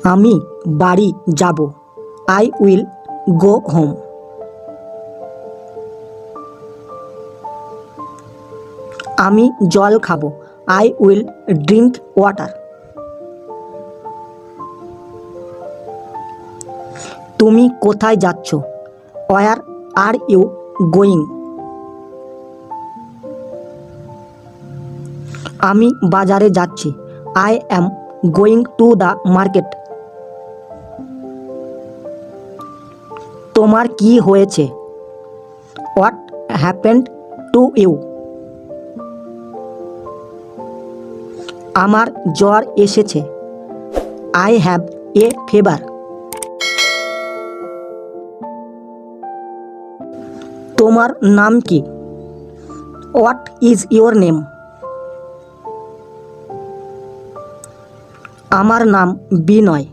আমি বাড়ি যাব। I will go home. আমি জল খাবো। I will drink water. তুমি কোথায় যাচ্ছ? Where are you going? আমি বাজারে যাচ্ছি। I am going to the market. তোমার কি হয়েছে? What happened to you? আমার জ্বর এসেছে। I have a fever. তোমার নাম কি? What is your name? আমার নাম বিনয়।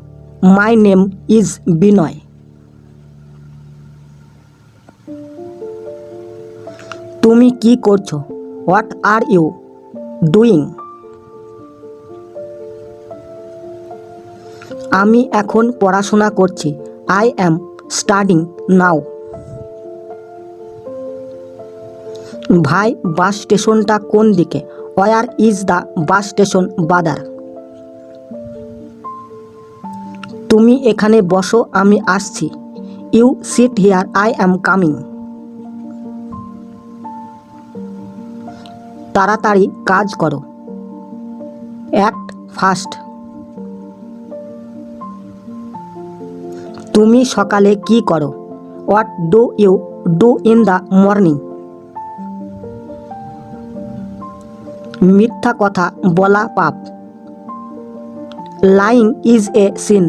মাই নেম ইজ বিনয়। তুমি কি করছো? What are you doing? আমি এখন পড়াশোনা করছি। I am studying now. ভাই, বাস স্টেশনটা কোন দিকে? Where is the bus station brother? তুমি এখানে বসো, আমি আসছি। You sit here, I am coming. তাড়াতাড়ি কাজ করো। Act fast. তুমি সকালে কি করো? What do you do in the morning? মিথ্যা কথা বলা পাপ। Lying is a sin.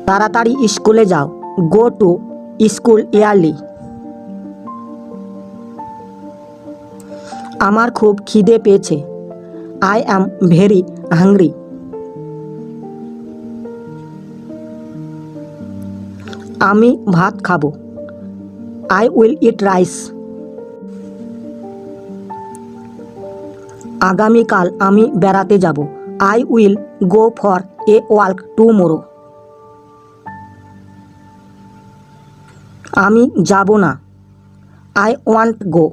তাড়াতাড়ি স্কুলে যাও। Go to school early. আমার খুব খিদে পেয়েছে। I am very hungry. আমি ভাত খাবো। I will eat rice. আগামীকাল আমি বেড়াতে যাব। I will go for a walk tomorrow. আমি যাব না। I want go.